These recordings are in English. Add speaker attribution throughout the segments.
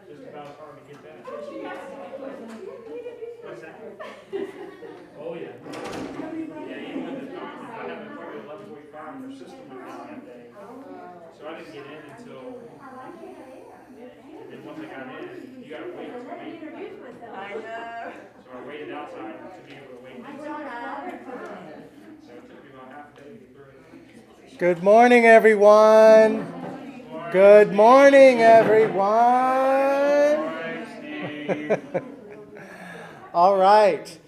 Speaker 1: Just about hard to get that. What's that? Oh, yeah. Yeah, even with the time, I had an appointment at 11:45, and their system went down that day. So I didn't get in until, and then once I got in, you gotta wait till they. I know. So I waited outside to be able to wait inside. So it took me about half a day to get through it.
Speaker 2: Good morning, everyone. Good morning, everyone. All right.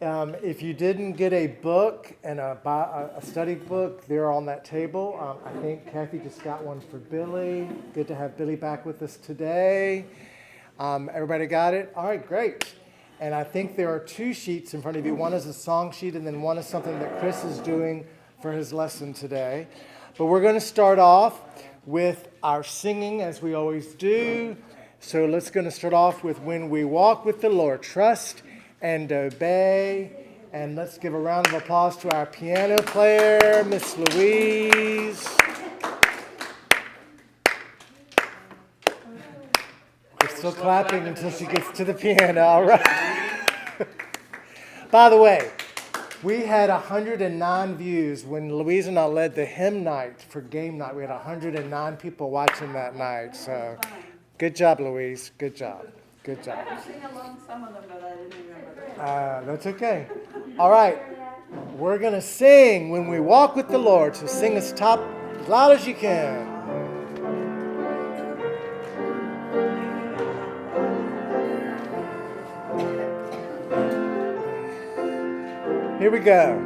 Speaker 2: If you didn't get a book and a study book, they're on that table. I think Kathy just got one for Billy. Good to have Billy back with us today. Everybody got it? All right, great. And I think there are two sheets in front of you. One is a song sheet, and then one is something that Chris is doing for his lesson today. But we're going to start off with our singing as we always do. So let's going to start off with When We Walk with the Lord, Trust and Obey. And let's give a round of applause to our piano player, Miss Louise. We're still clapping until she gets to the piano, all right. By the way, we had 109 views when Louise and I led the hymn night for game night. We had 109 people watching that night. So good job, Louise. Good job. Good job.
Speaker 3: I sing along some of them, but I didn't remember.
Speaker 2: That's okay. All right. We're going to sing When We Walk with the Lord. So sing as loud as you can. Here we go.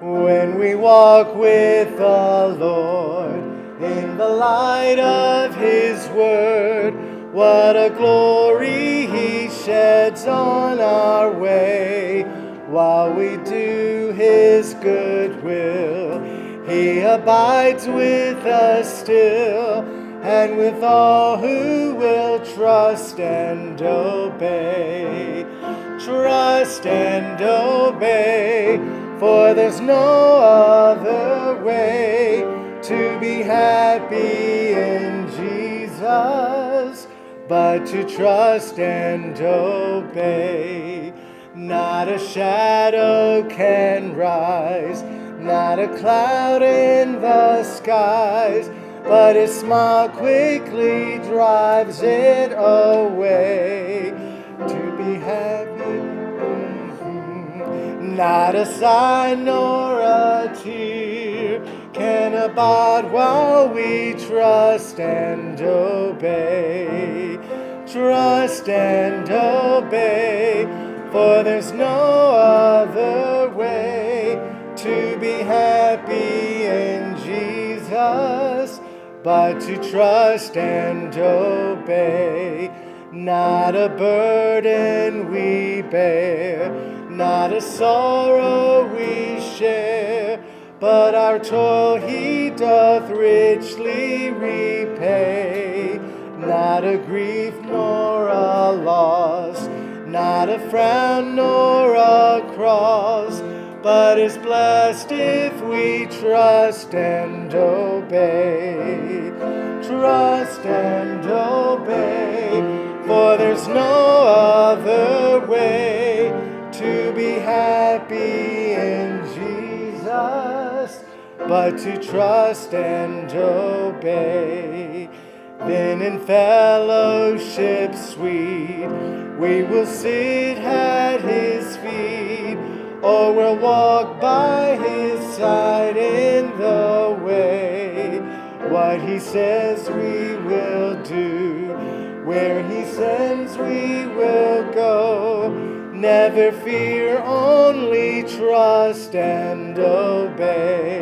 Speaker 2: When we walk with the Lord in the light of His Word, what a glory He sheds on our way. While we do His good will, He abides with us still, and with all who will trust and obey. Trust and obey, for there's no other way to be happy in Jesus but to trust and obey. Not a shadow can rise, not a cloud in the skies, but His smile quickly drives it away. To be happy, not a sigh nor a tear can abide while we trust and obey. Trust and obey, for there's no other way to be happy in Jesus but to trust and obey. Not a burden we bear, not a sorrow we share, but our toil He doth richly repay. Not a grief nor a loss, not a frown nor a cross, but is blessed if we trust and obey. Trust and obey, for there's no other way to be happy in Jesus but to trust and obey. Then in fellowship sweet we will sit at His feet, or we'll walk by His side in the way. What He says we will do, where He sends we will go. Never fear, only trust and obey.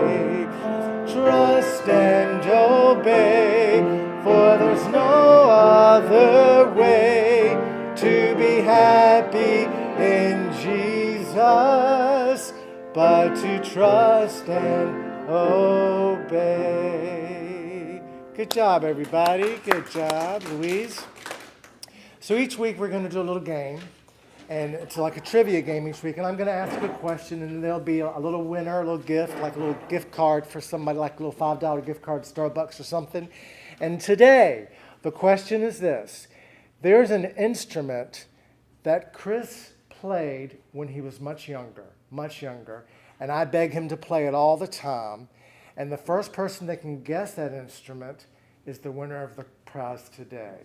Speaker 2: Trust and obey, for there's no other way to be happy in Jesus but to trust and obey. Good job, everybody. Good job, Louise. So each week we're going to do a little game, and it's like a trivia game each week. And I'm going to ask a question, and there'll be a little winner, a little gift, like a little gift card for somebody, like a little $5 gift card, Starbucks or something. And today, the question is this. There's an instrument that Chris played when he was much younger, and I beg him to play it all the time. And the first person that can guess that instrument is the winner of the prize today.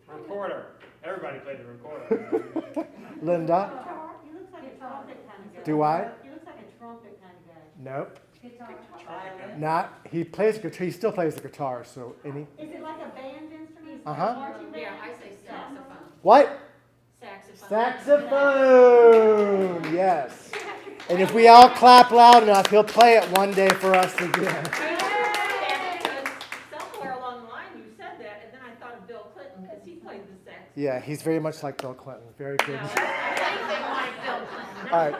Speaker 1: Recorder. Everybody played the recorder.
Speaker 2: Linda?
Speaker 4: He looks like a trumpet kind of guy.
Speaker 2: Do I?
Speaker 4: He looks like a trumpet kind of guy.
Speaker 2: Nope.
Speaker 3: Violin.
Speaker 2: Not. He plays guitar. He still plays the guitar. So any?
Speaker 4: Is it like a band instrument?
Speaker 2: Uh-huh.
Speaker 4: Marching band?
Speaker 5: Yeah, I say saxophone.
Speaker 2: What?
Speaker 5: Saxophone.
Speaker 2: Saxophone. Yes. And if we all clap loud enough, he'll play it one day for us again.
Speaker 5: Because somewhere along the line you said that, and then I thought of Bill Clinton because he played the saxophone.
Speaker 2: Yeah, he's very much like Bill Clinton. Very good.
Speaker 5: Anything like Bill Clinton.
Speaker 2: All right.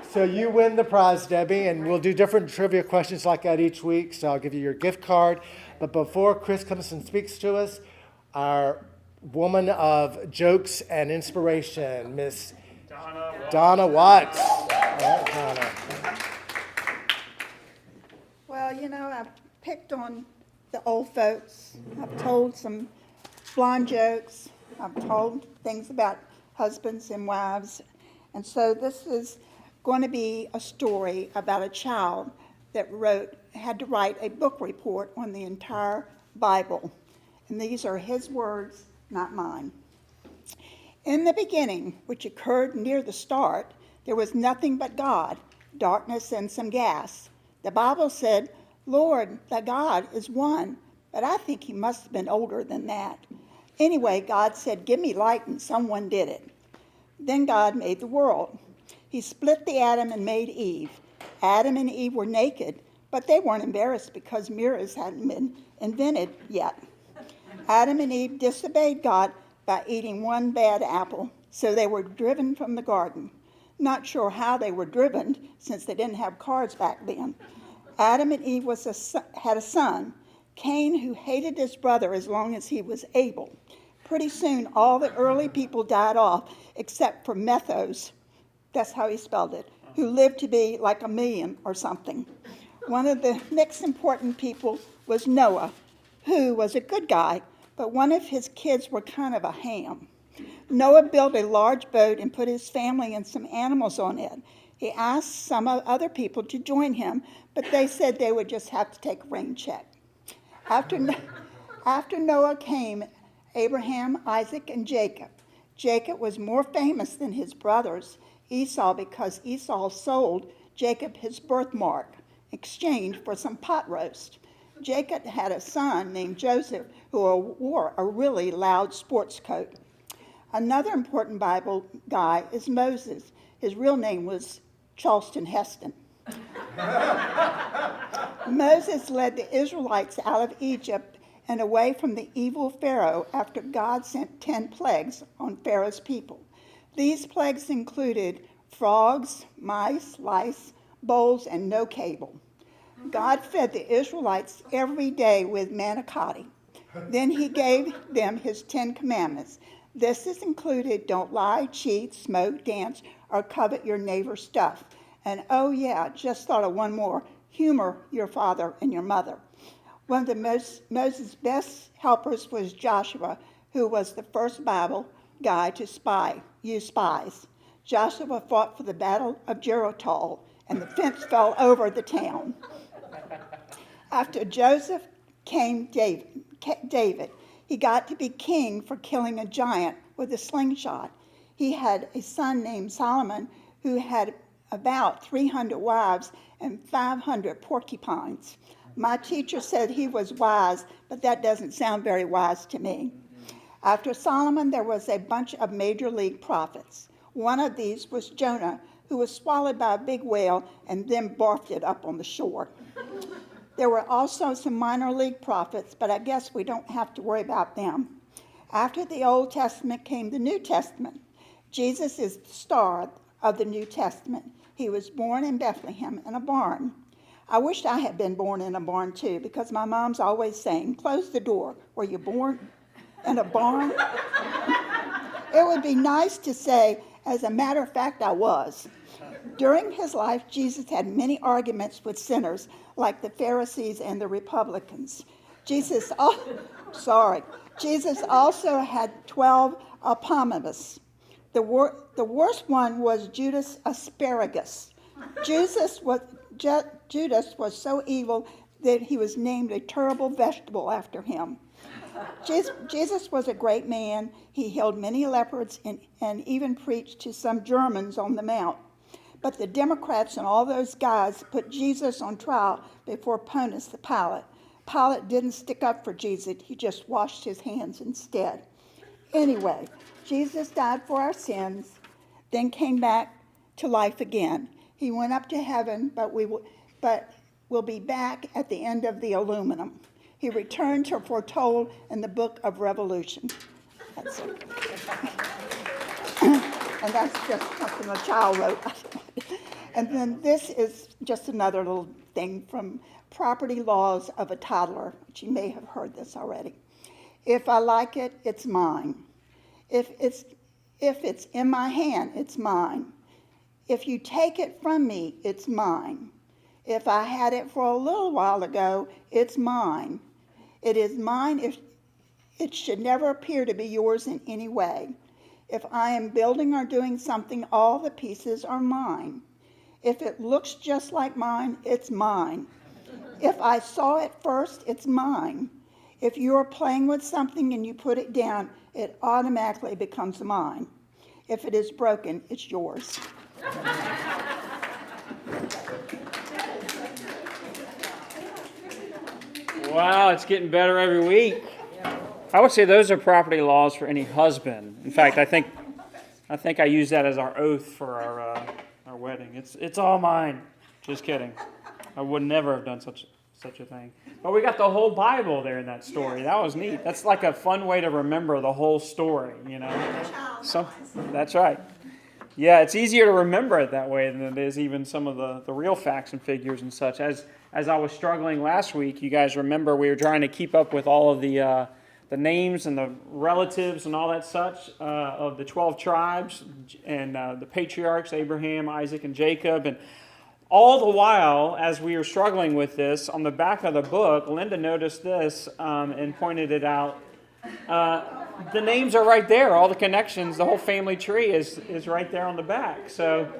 Speaker 2: So you win the prize, Debbie, and we'll do different trivia questions like that each week. So I'll give you your gift card. But before Chris comes and speaks to us, our woman of jokes and inspiration, Miss Donna Watts. All right, Donna.
Speaker 6: Well, you know, I've picked on the old folks. I've told some blonde jokes. I've told things about husbands and wives. And so this is going to be a story about a child that had to write a book report on the entire Bible. And these are his words, not mine. In the beginning, which occurred near the start, there was nothing but God, darkness and some gas. The Bible said, Lord, the God is one, but I think he must have been older than that. Anyway, God said, give me light, and someone did it. Then God made the world. He split the atom and made Eve. Adam and Eve were naked, but they weren't embarrassed because mirrors hadn't been invented yet. Adam and Eve disobeyed God by eating one bad apple, so they were driven from the garden. Not sure how they were driven, since they didn't have cars back then. Adam and Eve had a son, Cain, who hated his brother as long as he was able. Pretty soon, all the early people died off, except for Methos, that's how he spelled it, who lived to be like 1 million or something. One of the next important people was Noah, who was a good guy, but one of his kids were kind of a ham. Noah built a large boat and put his family and some animals on it. He asked some other people to join him, but they said they would just have to take a rain check. After Noah came Abraham, Isaac, and Jacob. Jacob was more famous than his brothers, Esau, because Esau sold Jacob his birthmark, exchanged for some pot roast. Jacob had a son named Joseph who wore a really loud sports coat. Another important Bible guy is Moses. His real name was Charleston Heston. Moses led the Israelites out of Egypt and away from the evil Pharaoh after God sent 10 plagues on Pharaoh's people. These plagues included frogs, mice, lice, bowls, and no cable. God fed the Israelites every day with manicotti. Then he gave them his 10 commandments. This is included: don't lie, cheat, smoke, dance, or covet your neighbor's stuff. And oh yeah, just thought of one more: humor your father and your mother. One of Moses' best helpers was Joshua, who was the first Bible guy to use spies. Joshua fought for the Battle of Jericho, and the fence fell over the town. After Joseph came David. He got to be king for killing a giant with a slingshot. He had a son named Solomon who had about 300 wives and 500 porcupines. My teacher said he was wise, but that doesn't sound very wise to me. After Solomon, there was a bunch of major league prophets. One of these was Jonah, who was swallowed by a big whale and then barfed it up on the shore. There were also some minor league prophets, but I guess we don't have to worry about them. After the Old Testament came the New Testament. Jesus is the star of the New Testament. He was born in Bethlehem in a barn. I wished I had been born in a barn too, because my mom's always saying, close the door. Were you born? in a barn? It would be nice to say, as a matter of fact, I was. During his life, Jesus had many arguments with sinners, like the Pharisees and the Republicans. Jesus also had 12 apostles. The worst one was Judas Asparagus. Judas was so evil that he was named a terrible vegetable after him. Jesus was a great man. He healed many lepers and even preached to some Germans on the Mount. But the Democrats and all those guys put Jesus on trial before Pontius Pilate. Pilate didn't stick up for Jesus. He just washed his hands instead. Anyway, Jesus died for our sins, then came back to life again. He went up to heaven, but will be back at the end of the aluminum. He returned to foretold in the book of Revolution. That's it. And that's just something a child wrote. And then this is just another little thing from Property Laws of a Toddler, which you may have heard this already. If I like it, it's mine. If it's in my hand, it's mine. If you take it from me, it's mine. If I had it for a little while ago, it's mine. It is mine if it should never appear to be yours in any way. If I am building or doing something, all the pieces are mine. If it looks just like mine, it's mine. If I saw it first, it's mine. If you're playing with something and you put it down, it automatically becomes mine. If it is broken, it's yours.
Speaker 7: Wow, it's getting better every week. I would say those are property laws for any husband. In fact, I think I use that as our oath for our wedding. It's all mine. Just kidding. I would never have done such a thing. But we got the whole Bible there in that story. That was neat. That's like a fun way to remember the whole story, you know. That's right. Yeah, it's easier to remember it that way than it is even some of the real facts and figures and such. As I was struggling last week, you guys remember we were trying to keep up with all of the names and the relatives and all that such of the 12 tribes and the patriarchs, Abraham, Isaac, and Jacob. And all the while, as we were struggling with this, on the back of the book, Linda noticed this and pointed it out. The names are right there. All the connections, the whole family tree is right there on the back. So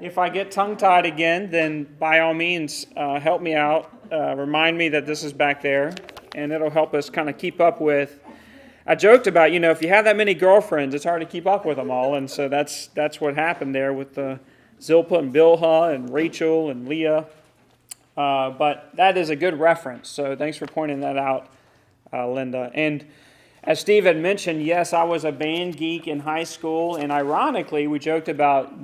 Speaker 7: if I get tongue-tied again, then by all means, help me out. Remind me that this is back there, and it'll help us kind of keep up with. I joked about, if you have that many girlfriends, it's hard to keep up with them all, and so that's what happened there with the Zilpah and Bilhah and Rachel and Leah. But that is a good reference, so thanks for pointing that out, Linda. And as Steve had mentioned, yes, I was a band geek in high school, and ironically, we joked about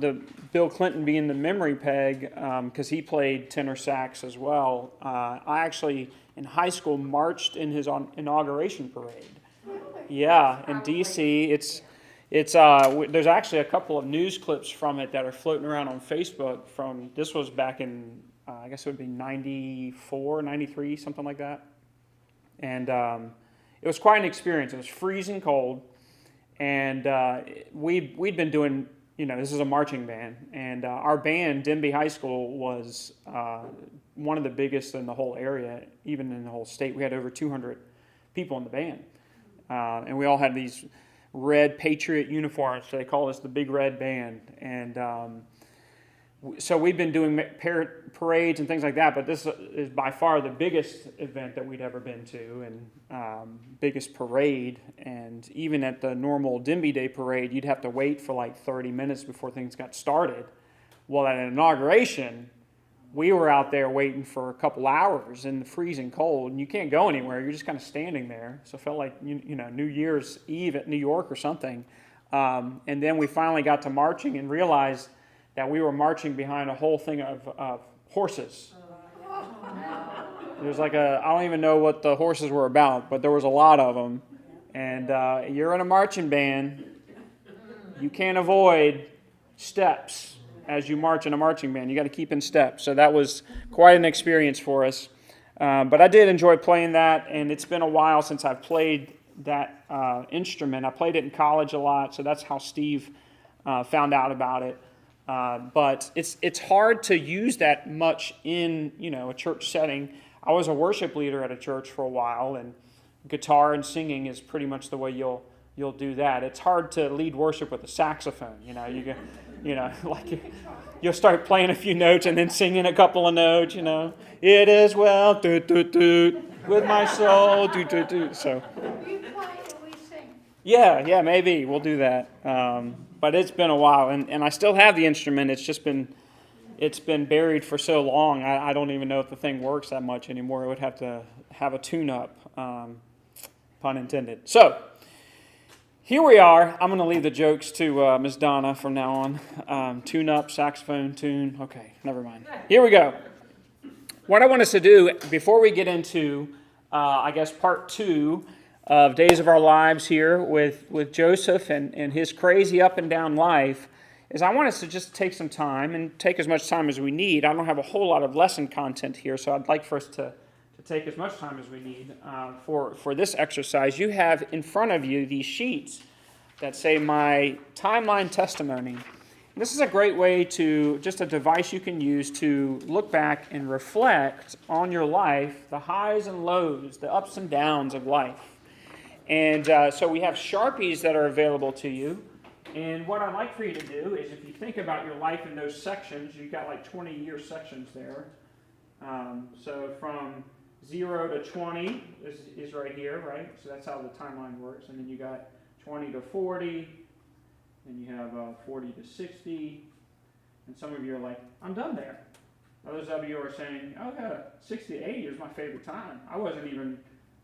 Speaker 7: Bill Clinton being the memory peg because he played tenor sax as well. I actually, in high school, marched in his inauguration parade. Yeah, in D.C. There's actually a couple of news clips from it that are floating around on Facebook this was back in, I guess it would be 94, 93, something like that. And it was quite an experience. It was freezing cold, and we'd been doing, this is a marching band, and our band, Denby High School, was one of the biggest in the whole area, even in the whole state. We had over 200 people in the band, and we all had these red Patriot uniforms, so they call us the Big Red Band, and so we've been doing parades and things like that, but this is by far the biggest event that we'd ever been to, and biggest parade. And even at the normal Denby Day parade, you'd have to wait for like 30 minutes before things got started. Well, at an inauguration, we were out there waiting for a couple hours in the freezing cold, and you can't go anywhere. You're just kind of standing there. So it felt like New Year's Eve at New York or something. And then we finally got to marching and realized that we were marching behind a whole thing of horses. There was I don't even know what the horses were about, but there was a lot of them. And you're in a marching band. You can't avoid steps as you march in a marching band. You got to keep in step. So that was quite an experience for us. But I did enjoy playing that, and it's been a while since I've played instrument. I played it in college a lot, so that's how Steve found out about it. But it's hard to use that much in a church setting. I was a worship leader at a church for a while, and guitar and singing is pretty much the way you'll do that. It's hard to lead worship with a saxophone. You'll start playing a few notes and then singing a couple of notes. It is well, doot doot doot, with my soul, doot doot doot. So.
Speaker 6: You play and we sing.
Speaker 7: Yeah, maybe we'll do that. But it's been a while, and I still have the instrument. It's been buried for so long. I don't even know if the thing works that much anymore. It would have to have a tune-up, pun intended. So here we are. I'm going to leave the jokes to Ms. Donna from now on. Tune-up, saxophone, tune. Okay, never mind. Here we go. What I want us to do before we get into, part 2 of Days of Our Lives here with Joseph and his crazy up and down life, is I want us to just take some time and take as much time as we need. I don't have a whole lot of lesson content here, so I'd like for us to take as much time as we need for this exercise. You have in front of you these sheets that say my timeline testimony. This is a great way just a device you can use to look back and reflect on your life, the highs and lows, the ups and downs of life. And so we have Sharpies that are available to you. And what I'd like for you to do is, if you think about your life in those sections, you've got like 20-year sections there. So from 0 to 20 is right here, right? So that's how the timeline works. And then you got 20 to 40. And you have 40 to 60, and some of you are like, I'm done there. Others of you are saying, oh yeah, 60 to 80 is my favorite time. I wasn't even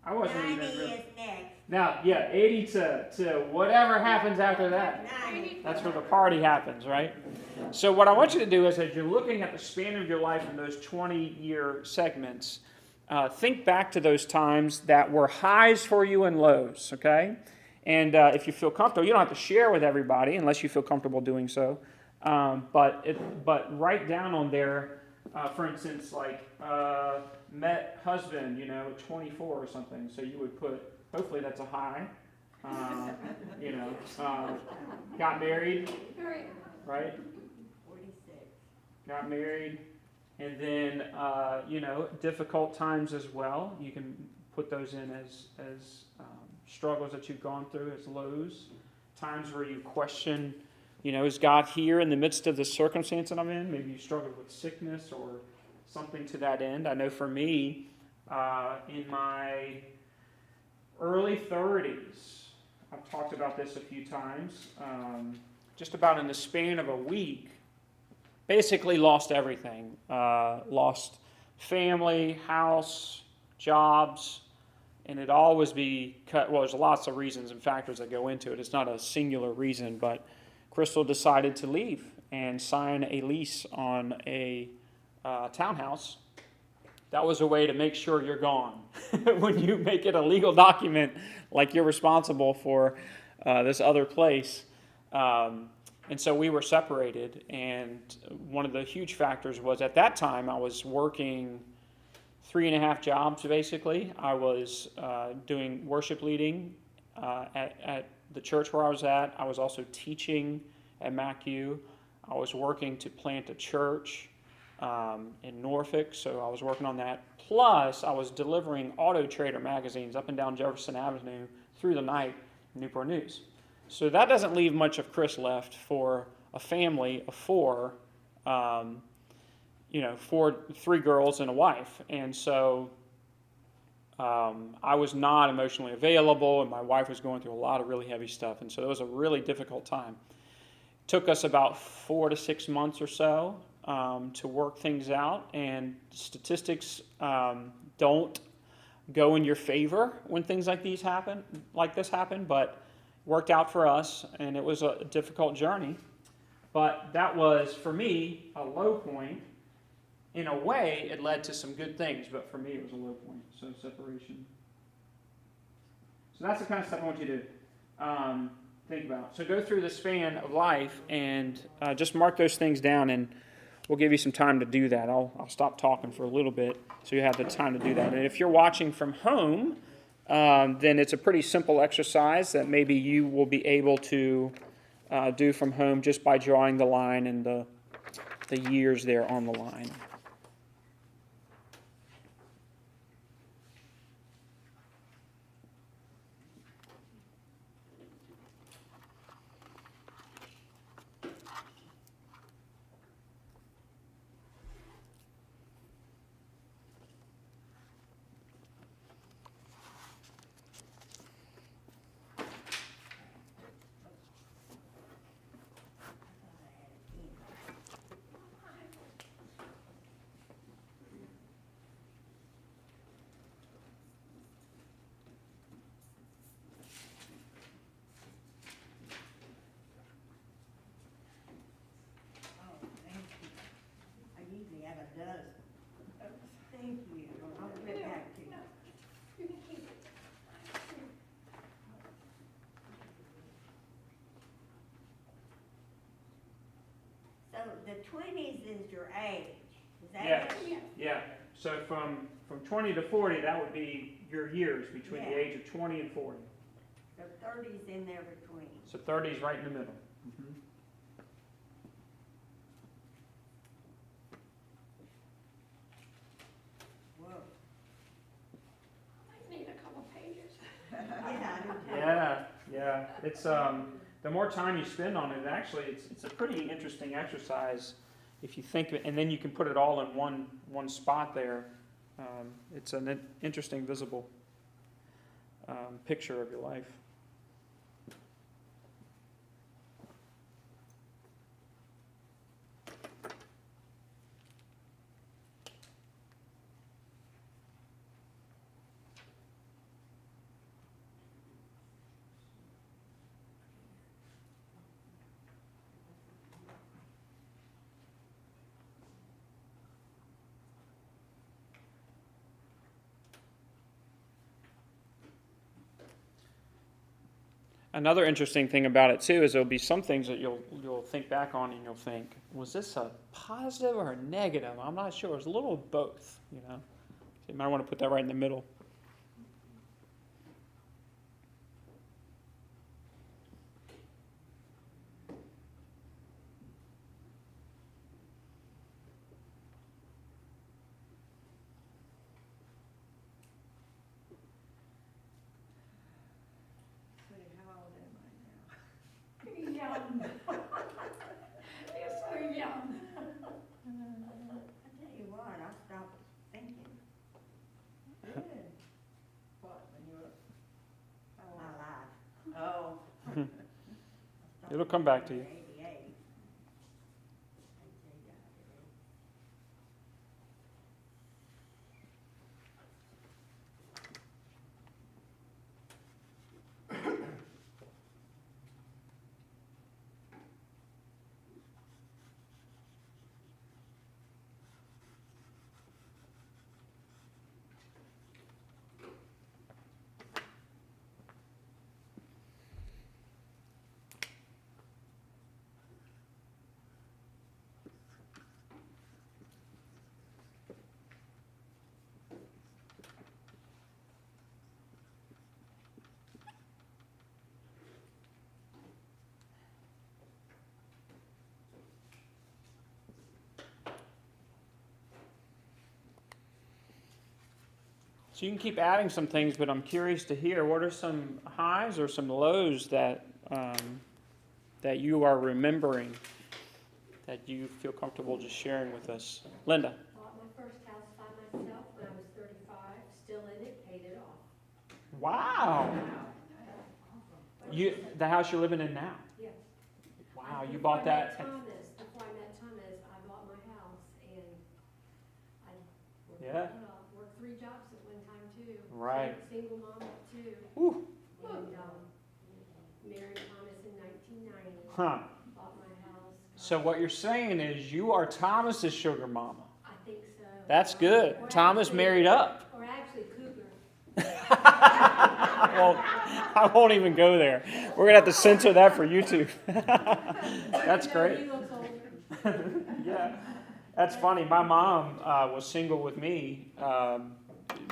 Speaker 4: 90 is next.
Speaker 7: Now, yeah, 80 to whatever happens after that.
Speaker 4: 90.
Speaker 7: That's where the party happens, right? So what I want you to do is, as you're looking at the span of your life in those 20-year segments, think back to those times that were highs for you and lows, okay? And if you feel comfortable, you don't have to share with everybody unless you feel comfortable doing so. But write down on there, for instance, like met husband, at 24 or something. So you would put, hopefully that's a high. Got married, right?
Speaker 4: 46.
Speaker 7: Got married, and then difficult times as well. You can put those in as struggles that you've gone through, as lows, times where you question, is God here in the midst of the circumstance that I'm in? Maybe you struggled with sickness or something to that end. I know for me, in my early 30s, I've talked about this a few times, just about in the span of a week, basically lost everything. Lost family, house, jobs, and it always be cut. Well, there's lots of reasons and factors that go into it. It's not a singular reason, but Crystal decided to leave and sign a lease on a townhouse. That was a way to make sure you're gone. When you make it a legal document, like you're responsible for this other place. And so we were separated, and one of the huge factors was at that time I was working 3.5 jobs, basically. I was doing worship leading at the church where I was at. I was also teaching at MacU. I was working to plant a church in Norfolk, so I was working on that. Plus, I was delivering Auto Trader magazines up and down Jefferson Avenue through the night in Newport News. So that doesn't leave much of Chris left for a family of 4, 3 girls and a wife. And so I was not emotionally available, and my wife was going through a lot of really heavy stuff. And so it was a really difficult time. It took us about 4 to 6 months or so to work things out. And statistics don't go in your favor when things like this happen, but worked out for us, and it was a difficult journey. But that was, for me, a low point. In a way, it led to some good things, but for me, it was a low point. So separation. So that's the kind of stuff I want you to think about. So go through the span of life and just mark those things down, and we'll give you some time to do that. I'll stop talking for a little bit so you have the time to do that. And if you're watching from home, then it's a pretty simple exercise that maybe you will be able to do from home just by drawing the line and the years there on the line.
Speaker 4: Oh, thank you. I usually have a dozen. Thank you. I'll give it back to you. So the 20s is your age, is that
Speaker 7: Yes.
Speaker 4: it?
Speaker 7: Yeah. So from 20 to 40, that would be your years between the
Speaker 4: Yeah.
Speaker 7: age of 20 and 40.
Speaker 4: So 30's in there between.
Speaker 7: So 30 is right in the middle.
Speaker 4: Whoa.
Speaker 5: I need a couple pages.
Speaker 4: Yeah, I do too.
Speaker 7: Yeah. It's the more time you spend on it, actually, it's a pretty interesting exercise if you think, and then you can put it all in one spot there. It's an interesting visible picture of your life. Another interesting thing about it too is there'll be some things that you'll think back on and you'll think, was this a positive or a negative? I'm not sure. It's a little of both, you know. So you might want to put that right in the middle.
Speaker 3: See, how old am I now?
Speaker 5: Young. You're so young.
Speaker 4: I tell you what, I stopped thinking.
Speaker 3: Good. What, when you were,
Speaker 4: My life.
Speaker 3: oh,
Speaker 4: I stopped
Speaker 7: It'll come back to you.
Speaker 4: thinking at 88.
Speaker 7: So you can keep adding some things, but I'm curious to hear what are some highs or some lows that that you are remembering that you feel comfortable just sharing with us. Linda.
Speaker 8: Bought my first house by myself when I was 35, still in it, paid it off.
Speaker 7: Wow. The house you're living in now.
Speaker 8: Yes.
Speaker 7: Wow, you
Speaker 8: Before
Speaker 7: bought
Speaker 8: I
Speaker 7: that.
Speaker 8: met Thomas, before I met Thomas, I bought my house and I worked,
Speaker 7: Yeah.
Speaker 8: Worked 3 jobs at one time too.
Speaker 7: Right.
Speaker 8: Single mom of 2.
Speaker 7: Whew.
Speaker 8: And married Thomas in 1990.
Speaker 7: Huh.
Speaker 8: Bought my house.
Speaker 7: So what you're saying is you are Thomas's sugar mama.
Speaker 8: I think so.
Speaker 7: That's good.
Speaker 8: Or
Speaker 7: Thomas
Speaker 8: actually-
Speaker 7: married up.
Speaker 8: Or actually cougar.
Speaker 7: I won't even go there. We're gonna have to censor that for YouTube. That's
Speaker 8: No,
Speaker 7: great.
Speaker 8: he looks older.
Speaker 7: Yeah, that's funny. My mom was single with me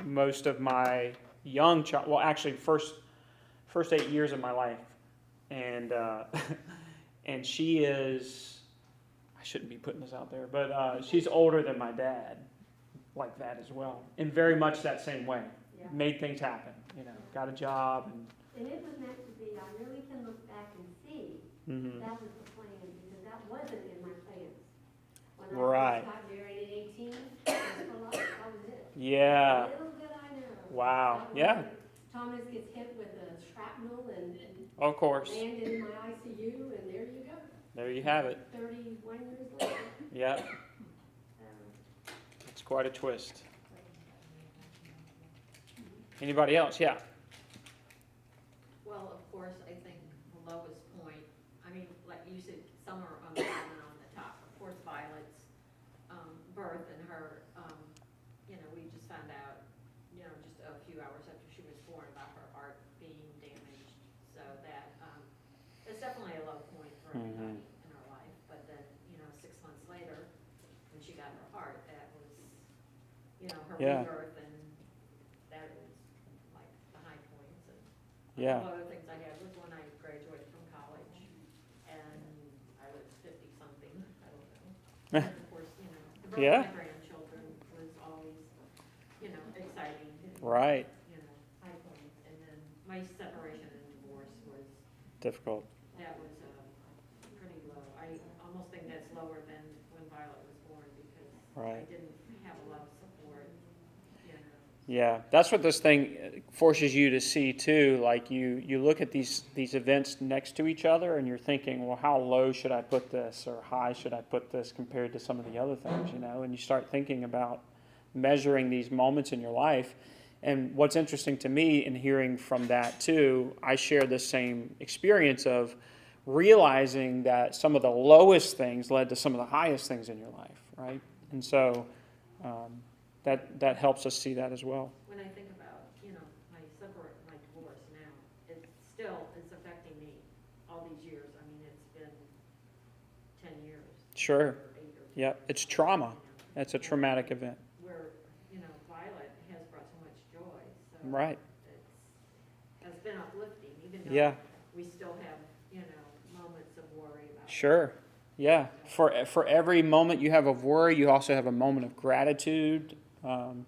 Speaker 7: most of my young child. Well, actually, first 8 years of my life, and and she is. I shouldn't be putting this out there, but she's older than my dad, like that as well, in very much that same way.
Speaker 8: Yeah.
Speaker 7: Made things happen, got a job,
Speaker 8: And it was meant to be. I really can look back and see
Speaker 7: and
Speaker 8: that was the plan, because that wasn't in my plans. When
Speaker 7: Right.
Speaker 8: I first got married at 18, it was for life. That was it.
Speaker 7: yeah,
Speaker 8: Little did I know.
Speaker 7: wow,
Speaker 8: That was
Speaker 7: yeah,
Speaker 8: it. Thomas gets hit with a shrapnel and
Speaker 7: of course.
Speaker 8: landed in my ICU, and there you go.
Speaker 7: There you have it.
Speaker 8: 31 years later.
Speaker 7: Yeah,
Speaker 8: Um,
Speaker 7: it's quite a twist. Anybody else? Yeah.
Speaker 5: Well, of course, I think the lowest point, I mean, like you said, some are on the bottom and on the top. Of course, Violet's birth and her, we just found out, just a few hours after she was born about her heart being damaged. So that's definitely a low point for everybody in our life. But then, 6 months later, when she got her heart, that was, her
Speaker 7: Yeah.
Speaker 5: rebirth, and that was like the high points. And
Speaker 7: Yeah.
Speaker 5: one of the things I had was when I graduated from college, and I was 50-something, I don't know. And of course, the birth
Speaker 7: Yeah.
Speaker 5: of my grandchildren was always, exciting. And,
Speaker 7: Right.
Speaker 5: high points. And then my separation and divorce was,
Speaker 7: Difficult.
Speaker 5: that was pretty low. I almost think that's lower than when Violet was born, because I
Speaker 7: Right.
Speaker 5: didn't have a lot of support,
Speaker 7: Yeah, that's what this thing forces you to see too. Like you look at these events next to each other, and you're thinking, well, how low should I put this, or high should I put this compared to some of the other things, And you start thinking about measuring these moments in your life. And what's interesting to me in hearing from that too, I share the same experience of realizing that some of the lowest things led to some of the highest things in your life, right? And so that helps us see that as well.
Speaker 5: when I think about, my divorce now, it still is affecting me all these years. I mean, it's been 10 years.
Speaker 7: Sure.
Speaker 5: Or 8 years.
Speaker 7: Yeah, it's trauma. That's a traumatic event.
Speaker 5: Where, Violet has brought so much joy, so.
Speaker 7: Right.
Speaker 5: Has been uplifting, even though
Speaker 7: Yeah.
Speaker 5: we still have, moments of worry about.
Speaker 7: Sure. Yeah. For every moment you have of worry, you also have a moment of gratitude.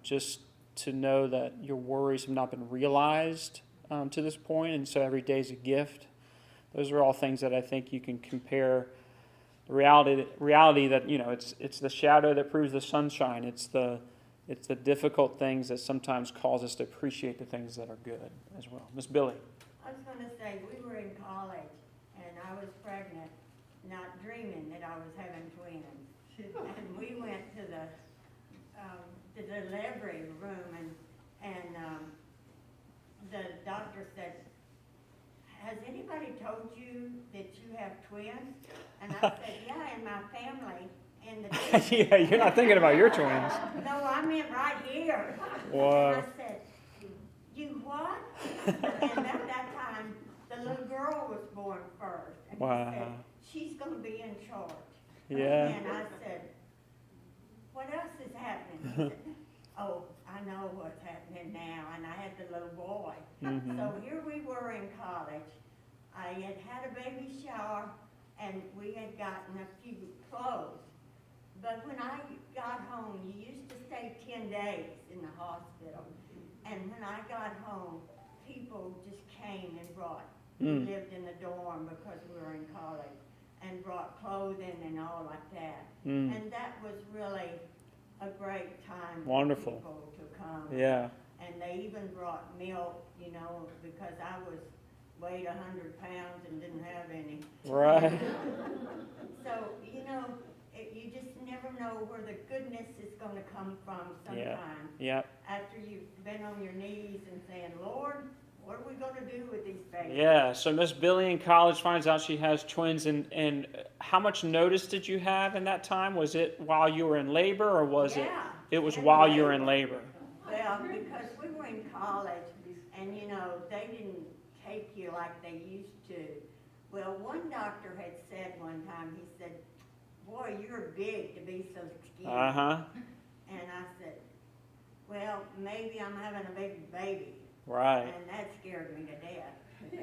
Speaker 7: Just to know that your worries have not been realized to this point, and so every day is a gift. Those are all things that I think you can compare. The reality that it's the shadow that proves the sunshine. It's the difficult things that sometimes cause us to appreciate the things that are good as well. Miss Billy.
Speaker 4: I was gonna say, we were in college, and I was pregnant, not dreaming that I was having twins. And we went to the delivery room, and the doctor said, "Has anybody told you that you have twins?" And I said, "Yeah, in my family." And the
Speaker 7: Yeah, you're not thinking about your twins.
Speaker 4: No, I meant right here.
Speaker 7: Wow.
Speaker 4: And I said, "You what?" And at that time, the little girl was born first. And
Speaker 7: Wow.
Speaker 4: he said, "She's going to be in charge."
Speaker 7: Yeah.
Speaker 4: And I said, "What else is happening?" He said, "Oh, I know what's happening now." And I had the little boy.
Speaker 7: Mhm.
Speaker 4: So here we were in college. I had a baby shower, and we had gotten a few clothes. But when I got home, you used to stay 10 days in the hospital. And when I got home, people just came and brought, we lived in the dorm because we were in college, and brought clothing and all like that. And that was really a great time
Speaker 7: Wonderful.
Speaker 4: for people to come.
Speaker 7: Yeah.
Speaker 4: And they even brought milk, because I weighed 100 pounds and didn't have any.
Speaker 7: Right.
Speaker 4: So, you just never know where the goodness is going to come from sometime.
Speaker 7: Yeah.
Speaker 4: After you've been on your knees and saying, "Lord, what are we going to do with these babies?"
Speaker 7: Yeah. So Miss Billy in college finds out she has twins, and how much notice did you have in that time? Was it while you were in labor, or was
Speaker 4: Yeah,
Speaker 7: it was
Speaker 4: in
Speaker 7: while you were in labor?
Speaker 4: Well, because we were in college, and they didn't take you like they used to. Well, one doctor had said one time, he said, "Boy, you're big to be so skinny."
Speaker 7: Uh-huh.
Speaker 4: And I said, "Well, maybe I'm having a big baby."
Speaker 7: Right.
Speaker 4: And that scared me to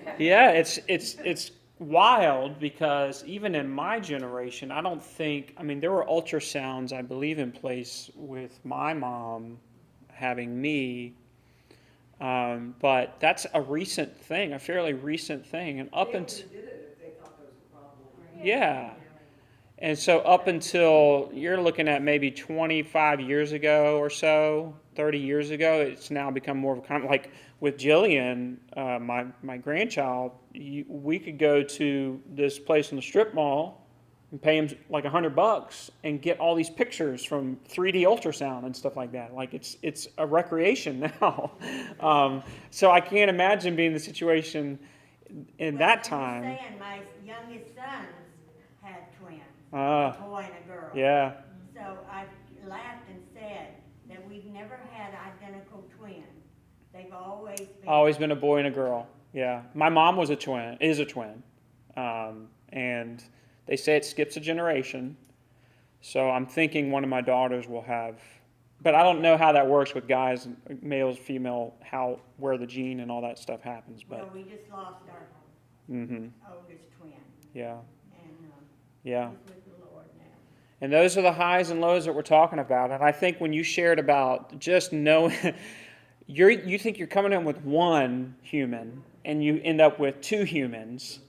Speaker 4: death.
Speaker 7: Yeah, it's wild because even in my generation, I don't think, I mean, there were ultrasounds, I believe, in place with my mom having me, but that's a recent thing, a fairly recent thing, and up until, yeah. And so up until, you're looking at maybe 25 years ago or so, 30 years ago, it's now become more of a common, like with Jillian, my grandchild, we could go to this place in the strip mall and pay him like $100 and get all these pictures from 3D ultrasound and stuff like that. Like it's a recreation now. So I can't imagine being in the situation in that time.
Speaker 4: I'm saying my youngest sons had twins,
Speaker 7: Ah,
Speaker 4: a boy and a girl.
Speaker 7: yeah.
Speaker 4: So I laughed and said that we've never had identical twins. They've
Speaker 7: Always been a boy and a girl. Yeah. My mom is a twin. And they say it skips a generation. So I'm thinking one of my daughters will have, but I don't know how that works with guys, males, female, where the gene and all that stuff happens.
Speaker 4: Well,
Speaker 7: But
Speaker 4: we just lost our oldest twin,
Speaker 7: yeah,
Speaker 4: and
Speaker 7: yeah.
Speaker 4: he's with the Lord now.
Speaker 7: And those are the highs and lows that we're talking about. And I think when you shared about just knowing, you think you're coming in with one human and you end up with two humans.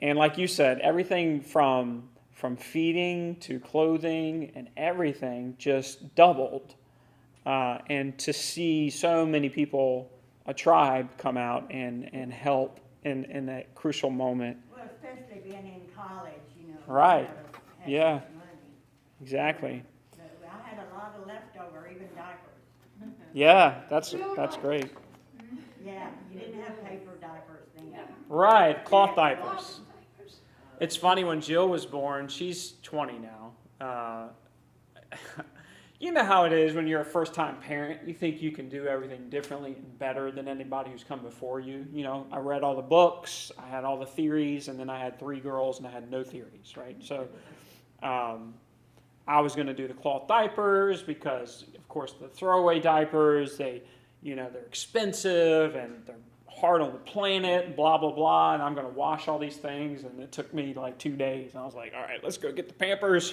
Speaker 7: And like you said, everything from feeding to clothing and everything just doubled. And to see so many people, a tribe, come out and help in that crucial moment.
Speaker 4: Well, especially being in college,
Speaker 7: Right.
Speaker 4: you never had
Speaker 7: Yeah.
Speaker 4: much money.
Speaker 7: Exactly.
Speaker 4: But I had a lot of leftover, even diapers.
Speaker 7: Yeah, that's great.
Speaker 4: Yeah, you didn't have paper diapers then.
Speaker 7: Right, cloth diapers. It's funny, when Jill was born, she's 20 now. You know how it is when you're a first-time parent. You think you can do everything differently and better than anybody who's come before you. You know, I read all the books, I had all the theories, and then I had 3 girls and I had no theories, right? So I was going to do the cloth diapers because, of course, the throwaway diapers, they're expensive and they're hard on the planet, blah, blah, blah, and I'm going to wash all these things, and it took me like 2 days, and I was like, all right, let's go get the Pampers,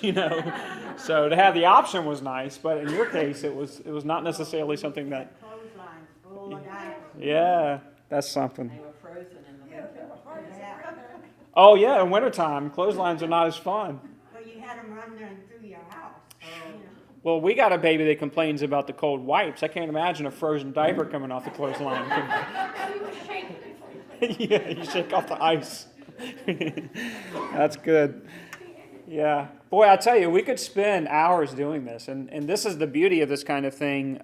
Speaker 7: So to have the option was nice, but in your case, it was not necessarily something that,
Speaker 4: Clotheslines full of diapers.
Speaker 7: yeah, that's something.
Speaker 5: They were frozen in the winter.
Speaker 4: Yeah.
Speaker 7: Oh, yeah, in wintertime, clotheslines are not as fun.
Speaker 4: Well, you had them run through your house.
Speaker 7: Well, we got a baby that complains about the cold wipes. I can't imagine a frozen diaper coming off the clothesline. Yeah, you shake off the ice. That's good. Yeah. Boy, I tell you, we could spend hours doing this. And this is the beauty of this kind of thing,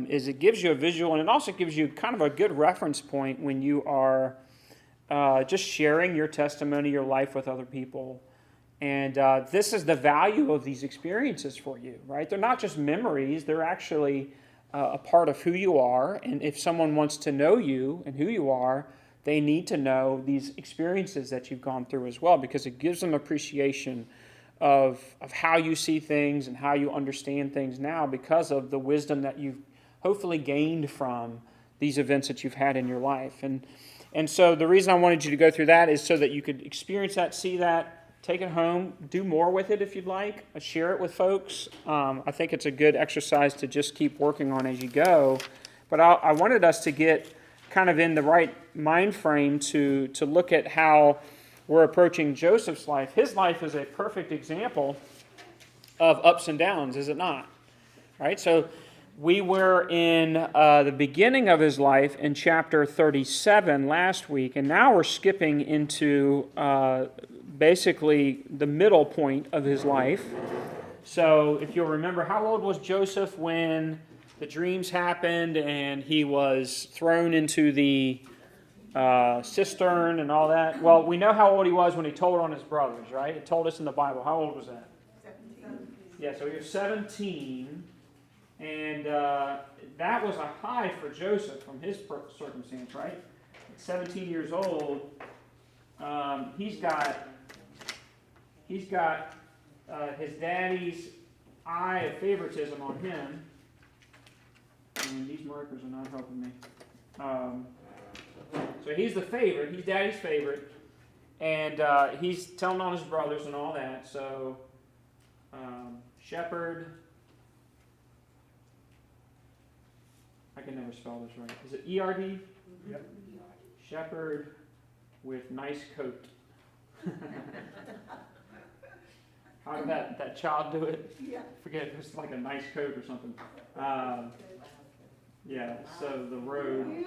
Speaker 7: is it gives you a visual, and it also gives you kind of a good reference point when you are just sharing your testimony, your life with other people. And this is the value of these experiences for you, right? They're not just memories. They're actually a part of who you are. And if someone wants to know you and who you are, they need to know these experiences that you've gone through as well, because it gives them appreciation of how you see things and how you understand things now because of the wisdom that you've hopefully gained from these events that you've had in your life. And so the reason I wanted you to go through that is so that you could experience that, see that, take it home, do more with it if you'd like, share it with folks. I think it's a good exercise to just keep working on as you go. But I wanted us to get kind of in the right mind frame to look at how we're approaching Joseph's life. His life is a perfect example of ups and downs, is it not? Right? So we were in the beginning of his life in chapter 37 last week, and now we're skipping into basically the middle point of his life. So if you'll remember, how old was Joseph when the dreams happened and he was thrown into the cistern and all that? Well, we know how old he was when he told on his brothers, right? It told us in the Bible. How old was that?
Speaker 3: 17.
Speaker 7: Yeah, so he was 17, and that was a high for Joseph from his circumstance, right? At 17 years old, he's got his daddy's eye of favoritism on him. And these markers are not helping me. So he's the favorite. He's daddy's favorite. And he's telling on his brothers and all that. So shepherd. I can never spell this right. Is it E-R-D?
Speaker 2: Yep.
Speaker 7: Shepherd with nice coat. How did that child do it?
Speaker 6: Yeah.
Speaker 7: Forget, it was like a nice coat or something. Yeah, so the road.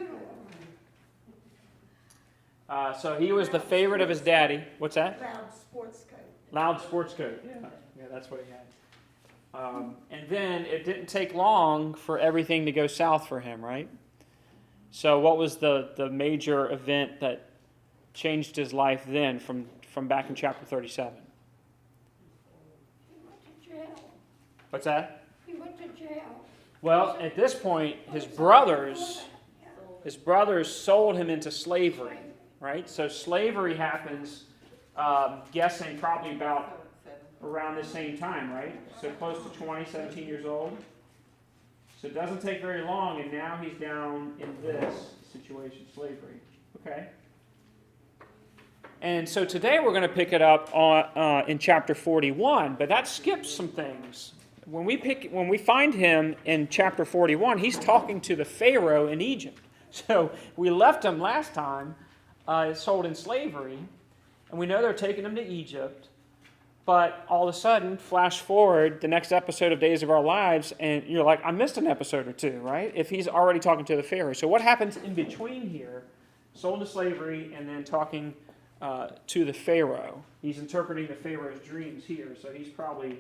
Speaker 7: So he was the favorite of his daddy. What's that?
Speaker 6: Loud sports coat.
Speaker 7: Loud sports coat. Yeah, that's what he had. And then it didn't take long for everything to go south for him, right? So what was the major event that changed his life then from back in chapter 37?
Speaker 8: He went to jail.
Speaker 7: What's that?
Speaker 8: He went to jail.
Speaker 7: Well, at this point, his brothers sold him into slavery, right? So slavery happens, guessing probably about around the same time, right? So close to 20, 17 years old. So it doesn't take very long, and now he's down in this situation, slavery. Okay? And so today we're going to pick it up in chapter 41, but that skips some things. When we find him in chapter 41, he's talking to the Pharaoh in Egypt. So we left him last time, sold in slavery, and we know they're taking him to Egypt. But all of a sudden, flash forward the next episode of Days of Our Lives, and you're like, I missed an episode or two, right? If he's already talking to the Pharaoh. So what happens in between here, sold to slavery, and then talking to the Pharaoh? He's interpreting the Pharaoh's dreams here, so he's probably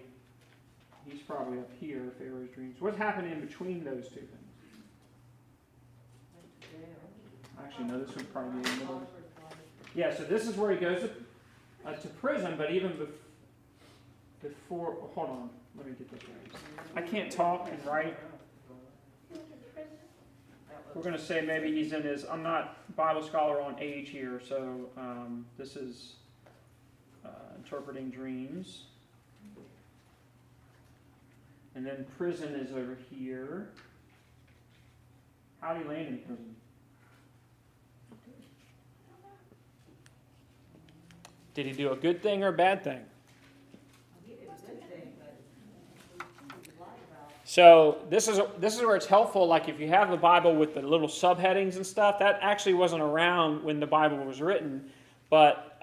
Speaker 7: up here, Pharaoh's dreams. What happened in between those two things? Actually, no, this would probably be in the middle. Yeah, so this is where he goes to prison, but even before, hold on, let me get this right. I can't talk and write. We're going to say maybe he's in his, I'm not Bible scholar on age here, so this is interpreting dreams. And then prison is over here. How did he land in prison? Did he do a good thing or a bad thing? So this is where it's helpful, like if you have the Bible with the little subheadings and stuff, that actually wasn't around when the Bible was written, but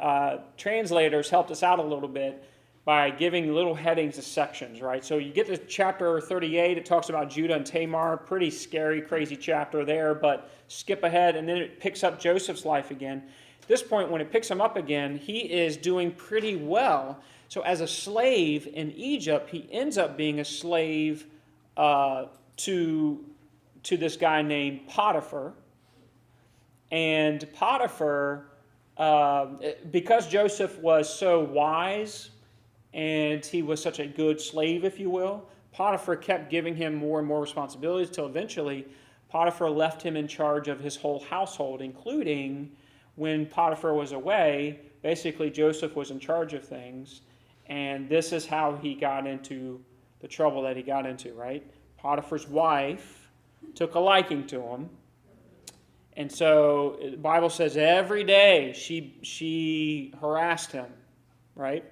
Speaker 7: translators helped us out a little bit by giving little headings to sections, right? So you get to chapter 38, it talks about Judah and Tamar, pretty scary, crazy chapter there, but skip ahead, and then it picks up Joseph's life again. At this point, when it picks him up again, he is doing pretty well. So as a slave in Egypt, he ends up being a slave to this guy named Potiphar. And Potiphar, because Joseph was so wise and he was such a good slave, if you will, Potiphar kept giving him more and more responsibilities until eventually Potiphar left him in charge of his whole household, including when Potiphar was away, basically Joseph was in charge of things. And this is how he got into the trouble that he got into, right? Potiphar's wife took a liking to him. And so the Bible says every day she harassed him, right?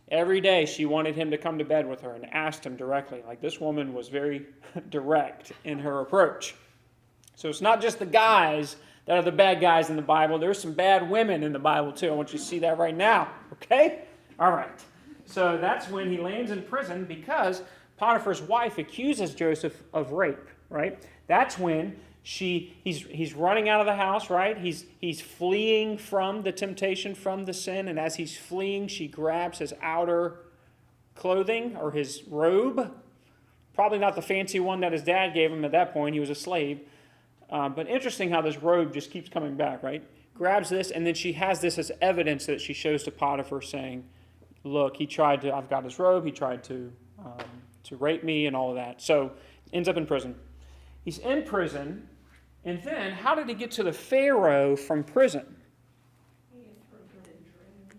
Speaker 7: Every day she wanted him to come to bed with her and asked him directly. Like, this woman was very direct in her approach. So it's not just the guys that are the bad guys in the Bible. There's some bad women in the Bible too. I want you to see that right now, okay? All right. So that's when he lands in prison because Potiphar's wife accuses Joseph of rape, right? That's when he's running out of the house, right? He's fleeing from the temptation, from the sin, and as he's fleeing, she grabs his outer clothing or his robe. Probably not the fancy one that his dad gave him at that point. He was a slave. But interesting how this robe just keeps coming back, right? Grabs this, and then she has this as evidence that she shows to Potiphar saying, look, I've got his robe, he tried to rape me and all of that. So ends up in prison. He's in prison, and then how did he get to the Pharaoh from prison?
Speaker 8: He interpreted dreams.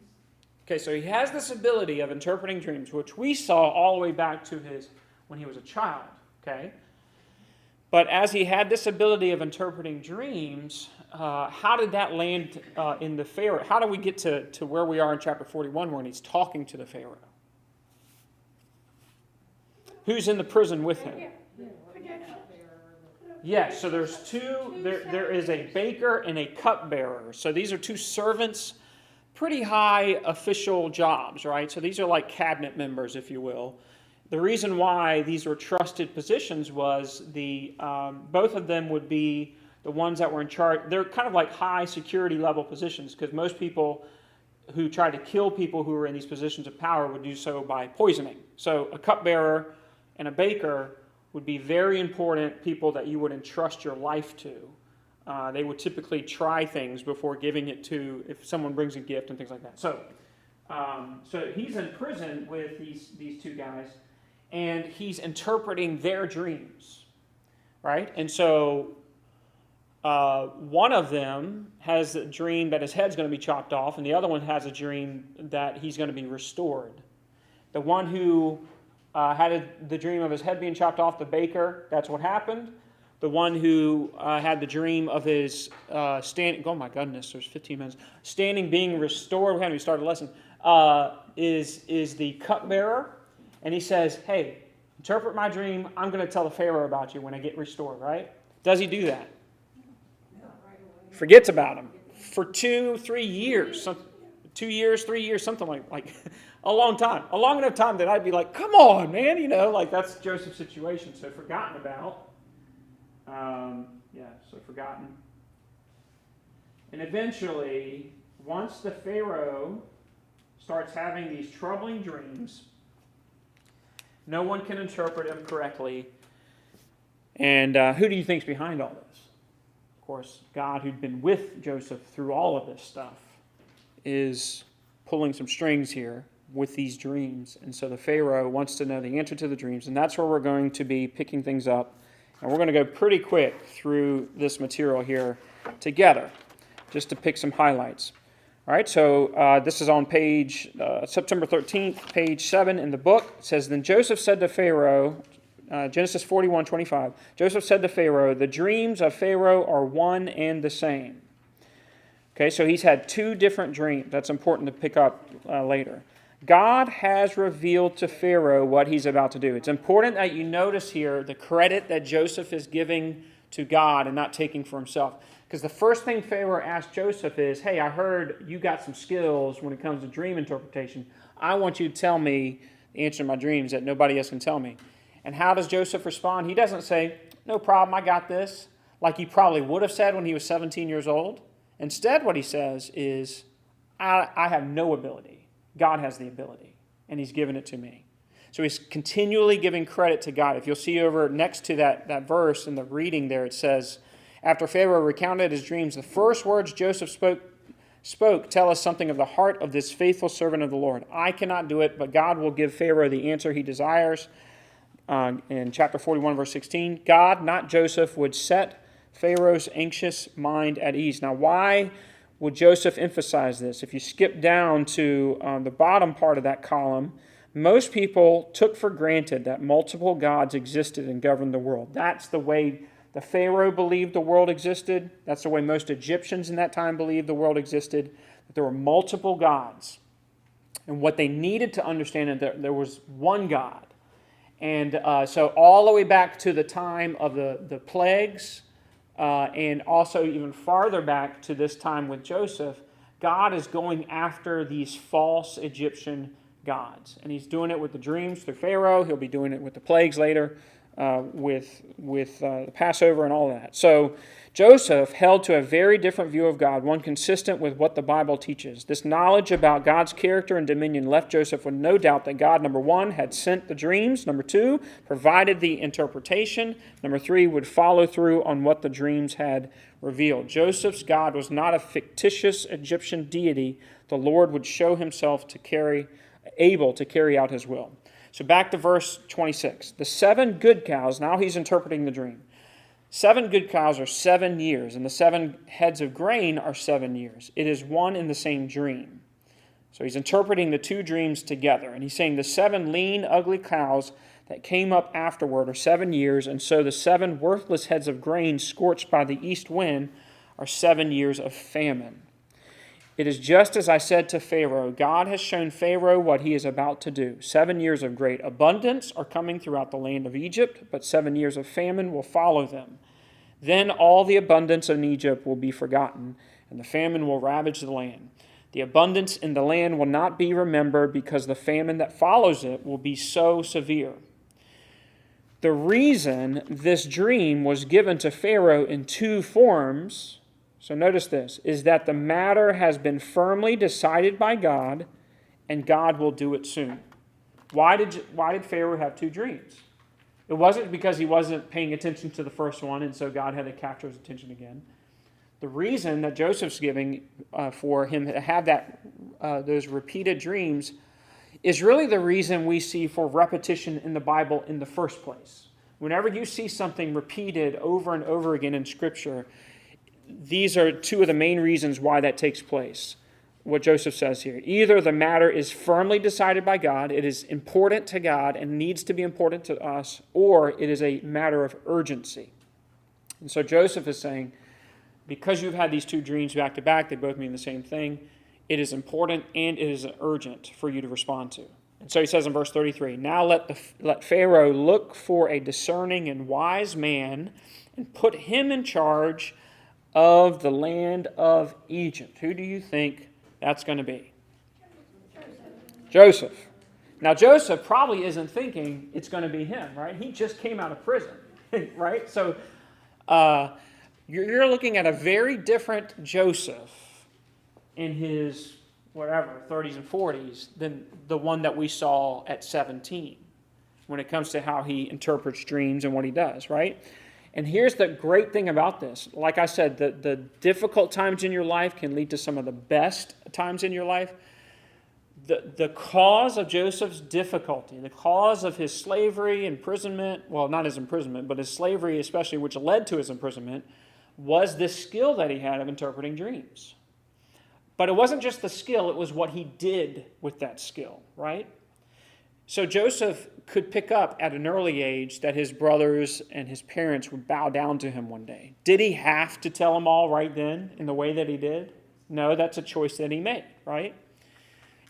Speaker 7: Okay, so he has this ability of interpreting dreams, which we saw all the way back to when he was a child, okay? But as he had this ability of interpreting dreams, how did that land in the Pharaoh? How do we get to where we are in chapter 41 when he's talking to the Pharaoh? Who's in the prison with him? Yes, so there's two. There is a baker and a cupbearer. So these are two servants, pretty high official jobs, right? So these are like cabinet members, if you will. The reason why these were trusted positions was both of them would be the ones that were in charge. They're kind of like high security level positions, because most people who tried to kill people who were in these positions of power would do so by poisoning. So a cupbearer and a baker would be very important people that you would entrust your life to. They would typically try things before giving it to, if someone brings a gift and things like that. So he's in prison with these two guys, and he's interpreting their dreams, right? And so one of them has a dream that his head's going to be chopped off, and the other one has a dream that he's going to be restored. The one who had the dream of his head being chopped off, the baker, that's what happened. The one who had the dream of his standing, oh my goodness, there's 15 minutes, standing being restored, we haven't even started the lesson, is the cupbearer. And he says, hey, interpret my dream, I'm going to tell the Pharaoh about you when I get restored, right? Does he do that? Forgets about him for 2-3 years, 2 years, 3 years, something like a long time. A long enough time that I'd be like, come on, man, like that's Joseph's situation. So forgotten about. So forgotten. And eventually, once the Pharaoh starts having these troubling dreams, no one can interpret them correctly. And who do you think's behind all this? Of course, God, who'd been with Joseph through all of this stuff, is pulling some strings here with these dreams. And so the Pharaoh wants to know the answer to the dreams, and that's where we're going to be picking things up. And we're going to go pretty quick through this material here together, just to pick some highlights. All right, so this is on page, September 13th, page 7 in the book. It says, then Joseph said to Pharaoh, Genesis 41:25, Joseph said to Pharaoh, the dreams of Pharaoh are one and the same. Okay, so he's had two different dreams. That's important to pick up later. God has revealed to Pharaoh what he's about to do. It's important that you notice here the credit that Joseph is giving to God and not taking for himself. Because the first thing Pharaoh asked Joseph is, hey, I heard you got some skills when it comes to dream interpretation. I want you to tell me the answer to my dreams that nobody else can tell me. And how does Joseph respond? He doesn't say, no problem, I got this, like he probably would have said when he was 17 years old. Instead, what he says is, I have no ability. God has the ability, and he's given it to me. So he's continually giving credit to God. If you'll see over next to that verse in the reading there, it says, after Pharaoh recounted his dreams, the first words Joseph spoke tell us something of the heart of this faithful servant of the Lord. I cannot do it, but God will give Pharaoh the answer he desires. In chapter 41, verse 16, God, not Joseph, would set Pharaoh's anxious mind at ease. Now, why would Joseph emphasize this? If you skip down to the bottom part of that column, most people took for granted that multiple gods existed and governed the world. That's the way the Pharaoh believed the world existed. That's the way most Egyptians in that time believed the world existed, that there were multiple gods. And what they needed to understand is that there was one God. And so all the way back to the time of the plagues, and also even farther back to this time with Joseph, God is going after these false Egyptian gods. And he's doing it with the dreams through Pharaoh. He'll be doing it with the plagues later, with the Passover and all that. So Joseph held to a very different view of God, one consistent with what the Bible teaches. This knowledge about God's character and dominion left Joseph with no doubt that God, number one, had sent the dreams, number two, provided the interpretation, number three, would follow through on what the dreams had revealed. Joseph's God was not a fictitious Egyptian deity. The Lord would show himself able to carry out his will. So back to verse 26. The 7 good cows, now he's interpreting the dream. 7 good cows are 7 years, and the 7 heads of grain are 7 years. It is one and the same dream. So he's interpreting the two dreams together, and he's saying the 7 lean, ugly cows that came up afterward are 7 years, and so the 7 worthless heads of grain scorched by the east wind are 7 years of famine. It is just as I said to Pharaoh. God has shown Pharaoh what he is about to do. 7 years of great abundance are coming throughout the land of Egypt, but 7 years of famine will follow them. Then all the abundance in Egypt will be forgotten, and the famine will ravage the land. The abundance in the land will not be remembered because the famine that follows it will be so severe. The reason this dream was given to Pharaoh in 2 forms, so notice this, is that the matter has been firmly decided by God, and God will do it soon. Why did Pharaoh have 2 dreams? It wasn't because he wasn't paying attention to the first one, and so God had to capture his attention again. The reason that Joseph's giving for him to have those repeated dreams is really the reason we see for repetition in the Bible in the first place. Whenever you see something repeated over and over again in Scripture, these are 2 of the main reasons why that takes place. What Joseph says here. Either the matter is firmly decided by God, it is important to God and needs to be important to us, or it is a matter of urgency. And so Joseph is saying, because you've had these 2 dreams back to back, they both mean the same thing, it is important and it is urgent for you to respond to. And so he says in verse 33, now let Pharaoh look for a discerning and wise man and put him in charge of the land of Egypt. Who do you think that's going to be? Joseph. Now, Joseph probably isn't thinking it's going to be him, right? He just came out of prison, right? So you're looking at a very different Joseph in his, 30s and 40s than the one that we saw at 17 when it comes to how he interprets dreams and what he does, right? And here's the great thing about this. Like I said, the difficult times in your life can lead to some of the best times in your life. The cause of Joseph's difficulty, the cause of his slavery, imprisonment, well, not his imprisonment, but his slavery especially, which led to his imprisonment, was this skill that he had of interpreting dreams. But it wasn't just the skill, it was what he did with that skill, right? So Joseph could pick up at an early age that his brothers and his parents would bow down to him one day. Did he have to tell them all right then in the way that he did? No, that's a choice that he made, right?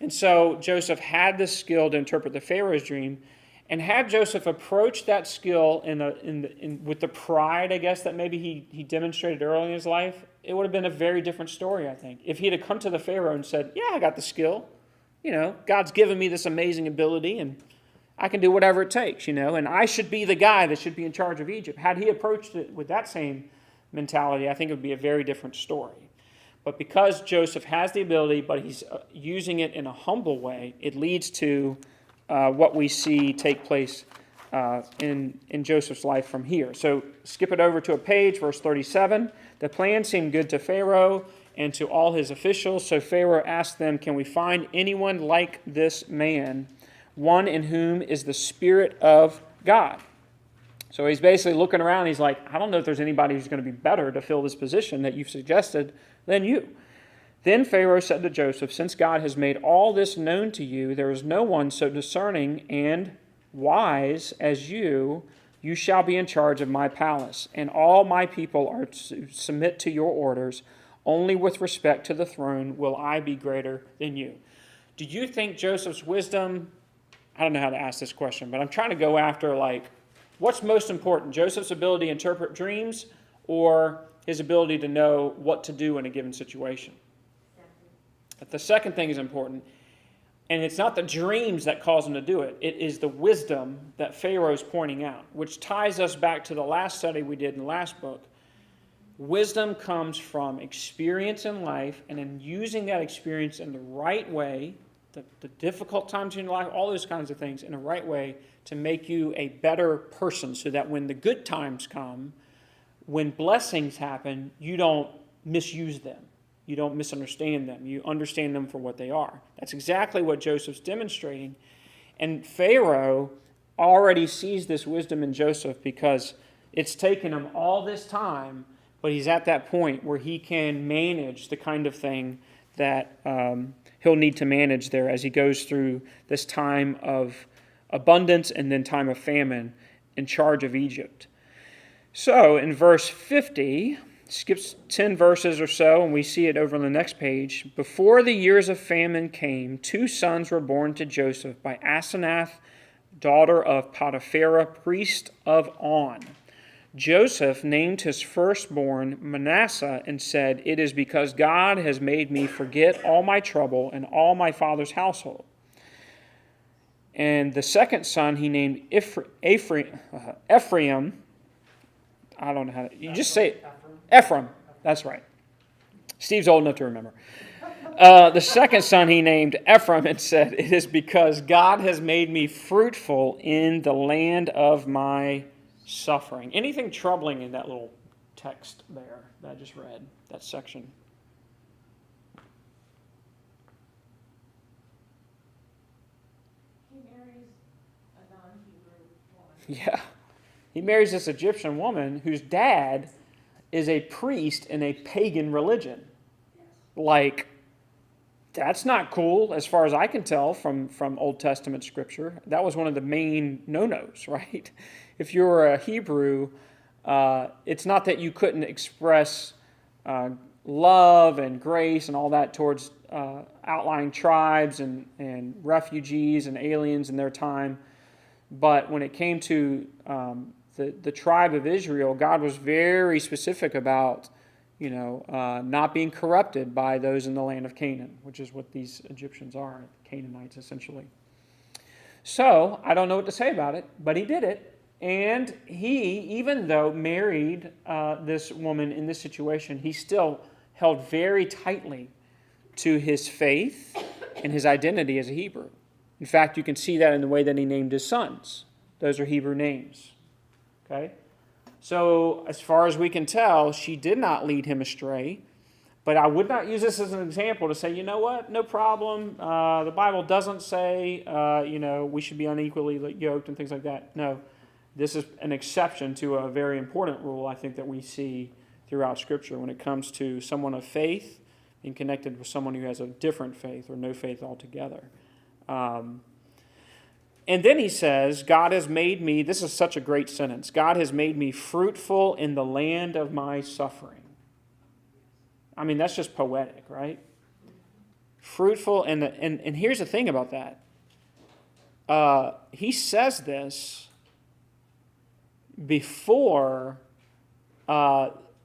Speaker 7: And so Joseph had the skill to interpret the Pharaoh's dream, and had Joseph approached that skill with the pride, I guess, that maybe he demonstrated early in his life, it would have been a very different story, I think. If he had come to the Pharaoh and said, yeah, I got the skill. God's given me this amazing ability, and I can do whatever it takes, and I should be the guy that should be in charge of Egypt. Had he approached it with that same mentality, I think it would be a very different story. But because Joseph has the ability, but he's using it in a humble way, it leads to what we see take place in Joseph's life from here. So skip it over to a page, verse 37. The plan seemed good to Pharaoh and to all his officials. So Pharaoh asked them, can we find anyone like this man, one in whom is the Spirit of God? So he's basically looking around. He's like, I don't know if there's anybody who's going to be better to fill this position that you've suggested than you. Then Pharaoh said to Joseph, since God has made all this known to you, there is no one so discerning and wise as you. You shall be in charge of my palace, and all my people are to submit to your orders. Only with respect to the throne will I be greater than you. Do you think Joseph's wisdom, I don't know how to ask this question, but I'm trying to go after, what's most important, Joseph's ability to interpret dreams or his ability to know what to do in a given situation? The second thing is important, and it's not the dreams that cause him to do it. It is the wisdom that Pharaoh's pointing out, which ties us back to the last study we did in the last book. Wisdom comes from experience in life, and in using that experience in the right way, the difficult times in your life, all those kinds of things, in the right way to make you a better person so that when the good times come, when blessings happen, you don't misuse them. You don't misunderstand them. You understand them for what they are. That's exactly what Joseph's demonstrating. And Pharaoh already sees this wisdom in Joseph because it's taken him all this time, but he's at that point where he can manage the kind of thing that he'll need to manage there as he goes through this time of abundance and then time of famine in charge of Egypt. So in verse 50, skips 10 verses or so, and we see it over on the next page. Before the years of famine came, 2 sons were born to Joseph by Asenath, daughter of Potipharah, priest of On. Joseph named his firstborn Manasseh and said, "It is because God has made me forget all my trouble and all my father's household." And the second son he named Ephraim. I don't know how to, you just say it. Ephraim. That's right. Steve's old enough to remember. The second son he named Ephraim and said, "It is because God has made me fruitful in the land of my suffering." Anything troubling in that little text there that I just read, that section?
Speaker 3: He marries a non-Hebrew woman.
Speaker 7: Yeah. He marries this Egyptian woman whose dad is a priest in a pagan religion. Like, that's not cool as far as I can tell from Old Testament scripture. That was one of the main no-nos, right? If you were a Hebrew, it's not that you couldn't express love and grace and all that towards outlying tribes and refugees and aliens in their time. But when it came to the tribe of Israel, God was very specific about not being corrupted by those in the land of Canaan, which is what these Egyptians are, Canaanites essentially. So, I don't know what to say about it, but he did it. And he, even though married this woman in this situation, he still held very tightly to his faith and his identity as a Hebrew. In fact, you can see that in the way that he named his sons. Those are Hebrew names. Okay? So, as far as we can tell, she did not lead him astray. But I would not use this as an example to say, you know what, no problem. The Bible doesn't say, we should be unequally yoked and things like that. No, this is an exception to a very important rule, I think, that we see throughout Scripture when it comes to someone of faith being connected with someone who has a different faith or no faith altogether. And then he says, God has made me, this is such a great sentence, God has made me fruitful in the land of my suffering. I mean, that's just poetic, right? Fruitful, and here's the thing about that. He says this before,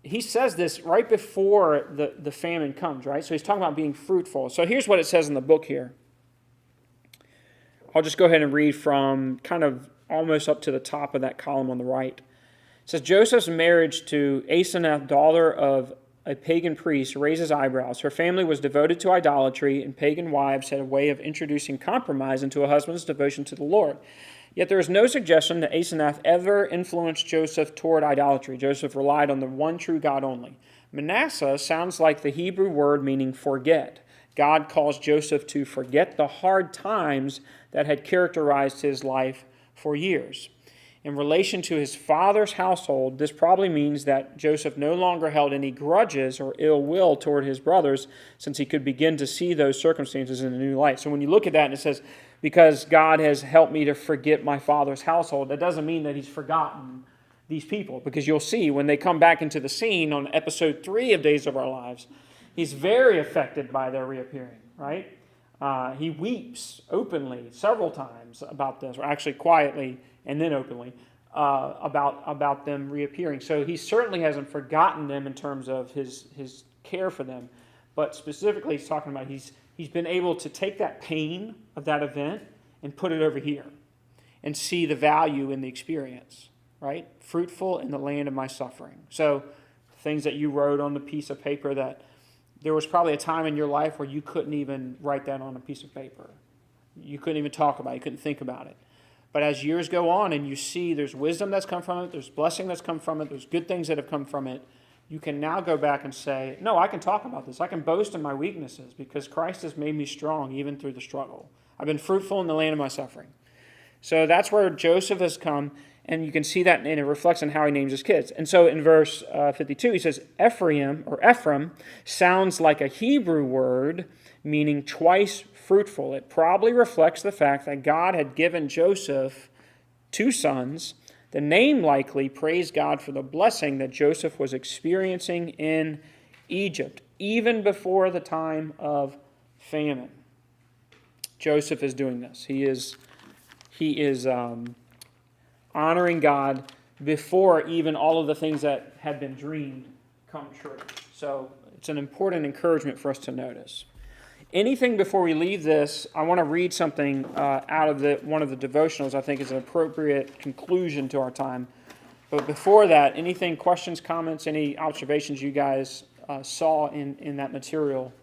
Speaker 7: he says this right before the famine comes, right? So he's talking about being fruitful. So here's what it says in the book here. I'll just go ahead and read from kind of almost up to the top of that column on the right. It says, Joseph's marriage to Asenath, daughter of a pagan priest, raises eyebrows. Her family was devoted to idolatry, and pagan wives had a way of introducing compromise into a husband's devotion to the Lord. Yet there is no suggestion that Asenath ever influenced Joseph toward idolatry. Joseph relied on the one true God only. Manasseh sounds like the Hebrew word meaning forget. God calls Joseph to forget the hard times that had characterized his life for years. In relation to his father's household, this probably means that Joseph no longer held any grudges or ill will toward his brothers, since he could begin to see those circumstances in a new light. So when you look at that and it says, because God has helped me to forget my father's household, that doesn't mean that he's forgotten these people, because you'll see when they come back into the scene on episode 3 of Days of Our Lives, he's very affected by their reappearing, right? He weeps openly several times about this, or actually quietly and then openly, about them reappearing. So he certainly hasn't forgotten them in terms of his care for them. But specifically, he's talking about he's been able to take that pain of that event and put it over here and see the value in the experience, right? Fruitful in the land of my suffering. So things that you wrote on the piece of paper, that there was probably a time in your life where you couldn't even write that on a piece of paper. You couldn't even talk about it. You couldn't think about it. But as years go on and you see there's wisdom that's come from it, there's blessing that's come from it, there's good things that have come from it, you can now go back and say, no, I can talk about this. I can boast in my weaknesses because Christ has made me strong even through the struggle. I've been fruitful in the land of my suffering. So that's where Joseph has come. And you can see that, and it reflects on how he names his kids. And so in verse 52, he says, Ephraim sounds like a Hebrew word meaning twice fruitful. It probably reflects the fact that God had given Joseph 2 sons. The name likely praised God for the blessing that Joseph was experiencing in Egypt, even before the time of famine. Joseph is doing this. He is honoring God before even all of the things that had been dreamed come true. So it's an important encouragement for us to notice. Anything before we leave this, I want to read something out of one of the devotionals I think is an appropriate conclusion to our time. But before that, anything, questions, comments, any observations you guys saw in that material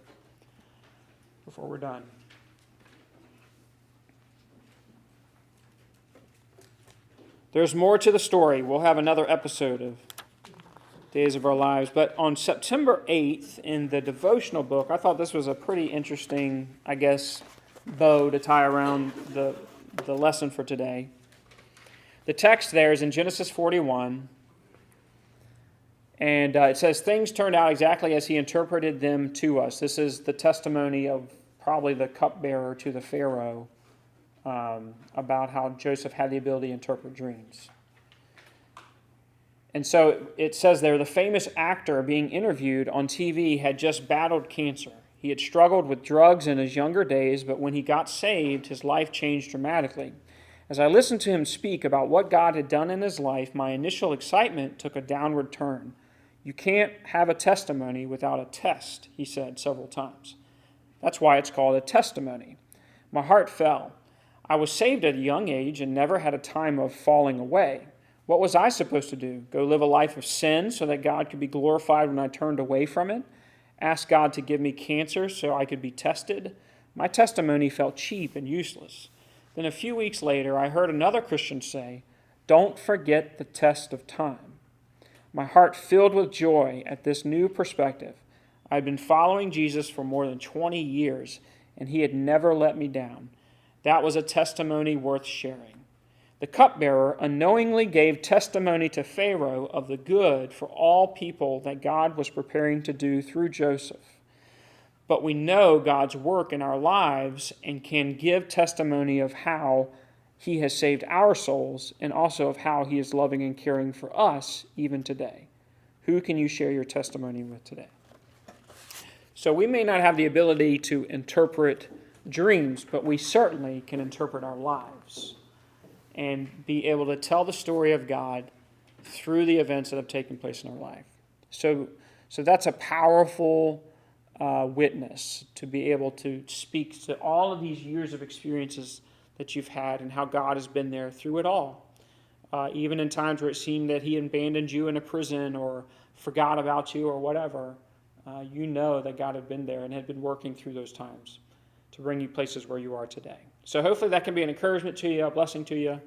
Speaker 7: before we're done? There's more to the story. We'll have another episode of Days of Our Lives. But on September 8th, in the devotional book, I thought this was a pretty interesting, I guess, bow to tie around the lesson for today. The text there is in Genesis 41, and it says, "Things turned out exactly as he interpreted them to us." This is the testimony of probably the cupbearer to the Pharaoh about how Joseph had the ability to interpret dreams. And so it says there, the famous actor being interviewed on TV had just battled cancer. He had struggled with drugs in his younger days, but when he got saved, his life changed dramatically. As I listened to him speak about what God had done in his life, my initial excitement took a downward turn. "You can't have a testimony without a test," he said several times. That's why it's called a testimony. My heart fell. I was saved at a young age and never had a time of falling away. What was I supposed to do? Go live a life of sin so that God could be glorified when I turned away from it? Ask God to give me cancer so I could be tested? My testimony felt cheap and useless. Then a few weeks later, I heard another Christian say, "Don't forget the test of time." My heart filled with joy at this new perspective. I had been following Jesus for more than 20 years, and he had never let me down. That was a testimony worth sharing. The cupbearer unknowingly gave testimony to Pharaoh of the good for all people that God was preparing to do through Joseph. But we know God's work in our lives and can give testimony of how he has saved our souls and also of how he is loving and caring for us even today. Who can you share your testimony with today? So we may not have the ability to interpret dreams, but we certainly can interpret our lives and be able to tell the story of God through the events that have taken place in our life. So that's a powerful witness, to be able to speak to all of these years of experiences that you've had and how God has been there through it all. Even in times where it seemed that he abandoned you in a prison or forgot about you or whatever, you know that God had been there and had been working through those times to bring you places where you are today. So hopefully that can be an encouragement to you, a blessing to you.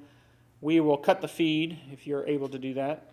Speaker 7: We will cut the feed if you're able to do that.